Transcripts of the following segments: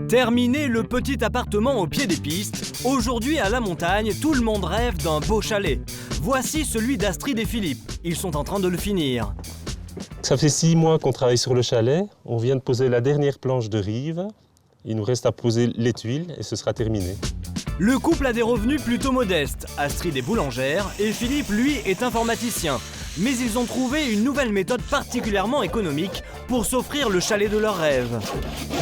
Terminé le petit appartement au pied des pistes, aujourd'hui à la montagne, tout le monde rêve d'un beau chalet. Voici celui d'Astrid et Philippe, ils sont en train de le finir. Ça fait 6 mois qu'on travaille sur le chalet, on vient de poser la dernière planche de rive, il nous reste à poser les tuiles et ce sera terminé. Le couple a des revenus plutôt modestes, Astrid est boulangère et Philippe, lui, est informaticien. Mais ils ont trouvé une nouvelle méthode particulièrement économique pour s'offrir le chalet de leurs rêves.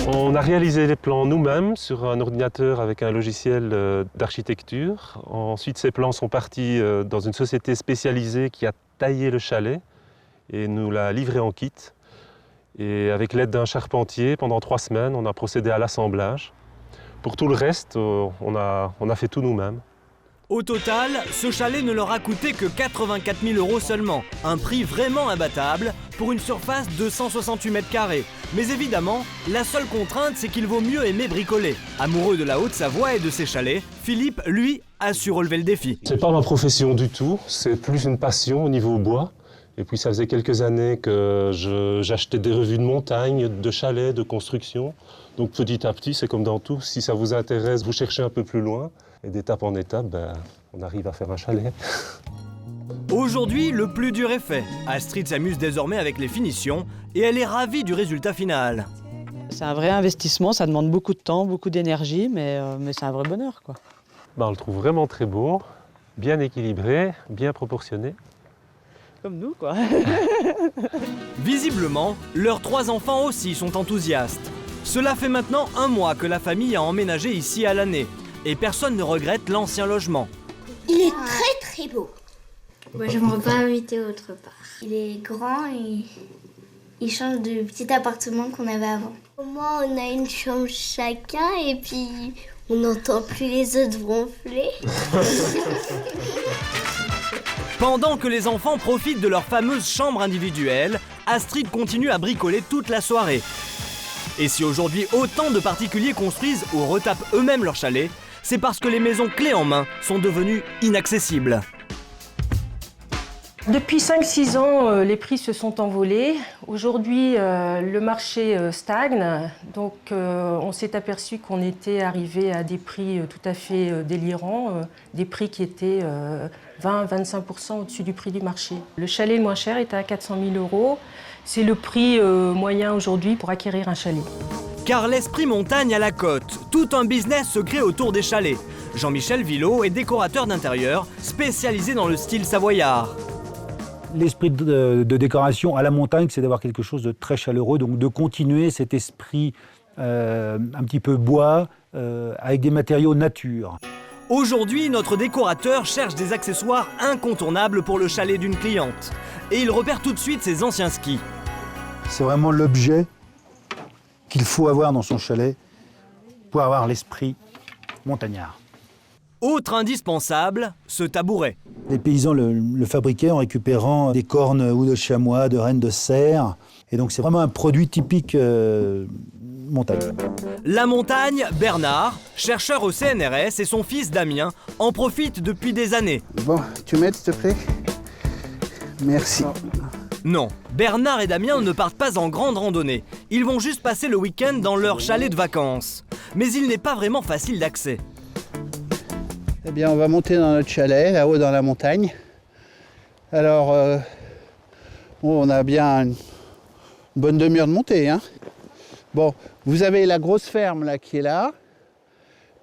On a réalisé les plans nous-mêmes sur un ordinateur avec un logiciel d'architecture. Ensuite, ces plans sont partis dans une société spécialisée qui a taillé le chalet et nous l'a livré en kit. Et avec l'aide d'un charpentier, pendant 3 semaines, on a procédé à l'assemblage. Pour tout le reste, on a fait tout nous-mêmes. Au total, ce chalet ne leur a coûté que 84 000 € seulement, un prix vraiment imbattable pour une surface de 168 mètres carrés. Mais évidemment, la seule contrainte, c'est qu'il vaut mieux aimer bricoler. Amoureux de la Haute-Savoie et de ses chalets, Philippe, lui, a su relever le défi. C'est pas ma profession du tout, c'est plus une passion au niveau bois. Et puis ça faisait quelques années que j'achetais des revues de montagne, de chalets, de construction. Donc petit à petit, c'est comme dans tout, si ça vous intéresse, vous cherchez un peu plus loin. Et d'étape en étape, on arrive à faire un chalet. Aujourd'hui, le plus dur est fait. Astrid s'amuse désormais avec les finitions et elle est ravie du résultat final. C'est un vrai investissement, ça demande beaucoup de temps, beaucoup d'énergie, mais c'est un vrai bonheur, quoi. On le trouve vraiment très beau, bien équilibré, bien proportionné. Comme nous, quoi. Visiblement, leurs 3 enfants aussi sont enthousiastes. Cela fait maintenant 1 mois que la famille a emménagé ici à l'année. Et personne ne regrette l'ancien logement. Il est très beau. Moi, j'aimerais pas habiter autre part. Il est grand et il change du petit appartement qu'on avait avant. Au moins, on a une chambre chacun et puis on n'entend plus les autres ronfler. Pendant que les enfants profitent de leur fameuse chambre individuelle, Astrid continue à bricoler toute la soirée. Et si aujourd'hui autant de particuliers construisent ou retapent eux-mêmes leur chalet, c'est parce que les maisons clés en main sont devenues inaccessibles. Depuis 5-6 ans, les prix se sont envolés. Aujourd'hui, le marché stagne. Donc, on s'est aperçu qu'on était arrivé à des prix tout à fait délirants, des prix qui étaient 20-25% au-dessus du prix du marché. Le chalet le moins cher est à 400 000 €. C'est le prix moyen aujourd'hui pour acquérir un chalet. Car l'esprit montagne à la côte, tout un business se crée autour des chalets. Jean-Michel Villot est décorateur d'intérieur, spécialisé dans le style savoyard. L'esprit de décoration à la montagne, c'est d'avoir quelque chose de très chaleureux, donc de continuer cet esprit un petit peu bois, avec des matériaux nature. Aujourd'hui, notre décorateur cherche des accessoires incontournables pour le chalet d'une cliente. Et il repère tout de suite ses anciens skis. C'est vraiment l'objet qu'il faut avoir dans son chalet pour avoir l'esprit montagnard. Autre indispensable, ce tabouret. Les paysans le fabriquaient en récupérant des cornes ou de chamois, de rennes de cerf. Et donc c'est vraiment un produit typique montagne. La montagne, Bernard, chercheur au CNRS, et son fils Damien en profitent depuis des années. Bon, tu m'aides s'il te plaît? Merci. Non, Bernard et Damien ne partent pas en grande randonnée. Ils vont juste passer le week-end dans leur chalet de vacances. Mais il n'est pas vraiment facile d'accès. Eh bien, on va monter dans notre chalet, là-haut dans la montagne. Alors, on a bien une bonne demi-heure de montée, hein. Bon, vous avez la grosse ferme là qui est là.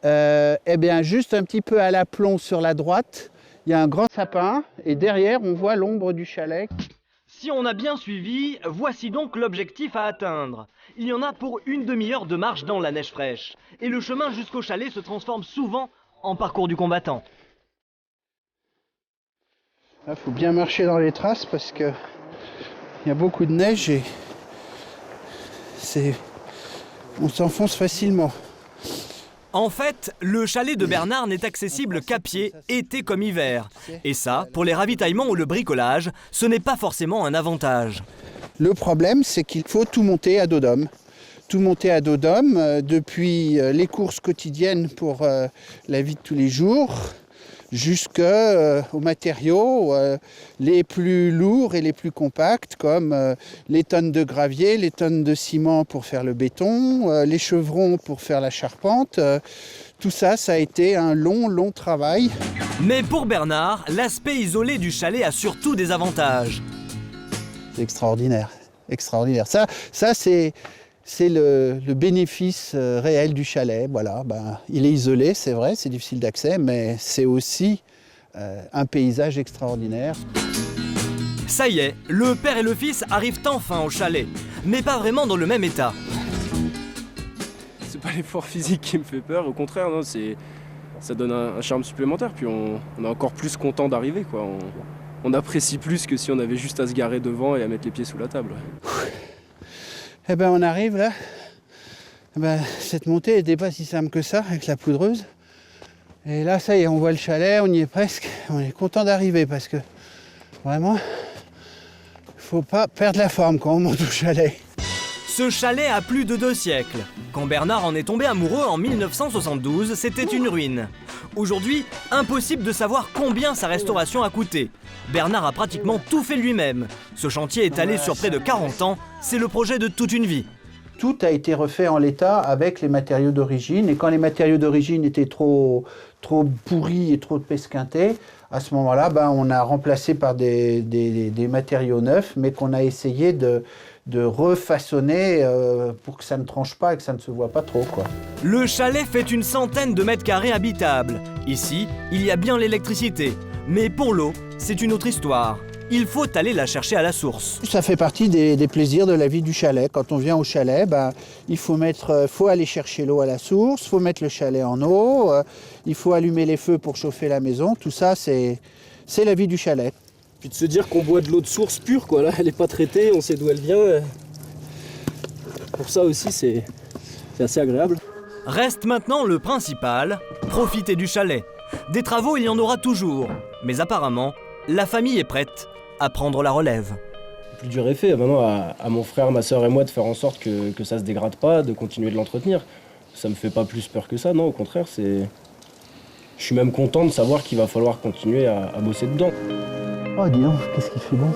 Eh bien, juste un petit peu à l'aplomb sur la droite, il y a un grand sapin et derrière, on voit l'ombre du chalet. Si on a bien suivi, voici donc l'objectif à atteindre. Il y en a pour une demi-heure de marche dans la neige fraîche. Et le chemin jusqu'au chalet se transforme souvent en parcours du combattant. Il faut bien marcher dans les traces parce qu'il y a beaucoup de neige et on s'enfonce facilement. En fait, le chalet de Bernard n'est accessible qu'à pied, été comme hiver. Et ça, pour les ravitaillements ou le bricolage, ce n'est pas forcément un avantage. Le problème, c'est qu'il faut tout monter à dos d'homme. Tout monter à dos d'homme, depuis les courses quotidiennes pour la vie de tous les jours, jusqu'aux matériaux les plus lourds et les plus compacts, comme les tonnes de gravier, les tonnes de ciment pour faire le béton, les chevrons pour faire la charpente. Tout ça, ça a été un long travail. Mais pour Bernard, l'aspect isolé du chalet a surtout des avantages. C'est extraordinaire, extraordinaire. Ça c'est le bénéfice réel du chalet. Voilà, il est isolé, c'est vrai, c'est difficile d'accès, mais c'est aussi un paysage extraordinaire. Ça y est, le père et le fils arrivent enfin au chalet, mais pas vraiment dans le même état. C'est pas l'effort physique qui me fait peur, au contraire, non, ça donne un charme supplémentaire, puis on est encore plus content d'arriver, quoi. On apprécie plus que si on avait juste à se garer devant et à mettre les pieds sous la table. Eh ben on arrive là. Cette montée n'était pas si simple que ça avec la poudreuse. Et là ça y est, on voit le chalet, on y est presque. On est content d'arriver parce que vraiment, il faut pas perdre la forme quand on monte au chalet. Ce chalet a plus de 2 siècles. Quand Bernard en est tombé amoureux en 1972, c'était une ruine. Aujourd'hui, impossible de savoir combien sa restauration a coûté. Bernard a pratiquement tout fait lui-même. Ce chantier étalé sur près de 40 ans, c'est le projet de toute une vie. Tout a été refait en l'état avec les matériaux d'origine. Et quand les matériaux d'origine étaient trop pourris et trop pesquintés, à ce moment-là, on a remplacé par des matériaux neufs, mais qu'on a essayé de refaçonner pour que ça ne tranche pas et que ça ne se voit pas trop, quoi. Le chalet fait une centaine de mètres carrés habitables. Ici, il y a bien l'électricité. Mais pour l'eau, c'est une autre histoire. Il faut aller la chercher à la source. Ça fait partie des plaisirs de la vie du chalet. Quand on vient au chalet, il faut aller chercher l'eau à la source, il faut mettre le chalet en eau, il faut allumer les feux pour chauffer la maison. Tout ça, c'est la vie du chalet. Puis de se dire qu'on boit de l'eau de source pure, quoi. Là, elle n'est pas traitée, on sait d'où elle vient. Pour ça aussi, c'est assez agréable. Reste maintenant le principal, profiter du chalet. Des travaux, il y en aura toujours. Mais apparemment, la famille est prête à prendre la relève. Le plus dur est fait. Maintenant, à mon frère, ma soeur et moi de faire en sorte que ça se dégrade pas, de continuer de l'entretenir. Ça me fait pas plus peur que ça, non, au contraire, je suis même content de savoir qu'il va falloir continuer à bosser dedans. Oh, dis donc, qu'est-ce qu'il fait bon.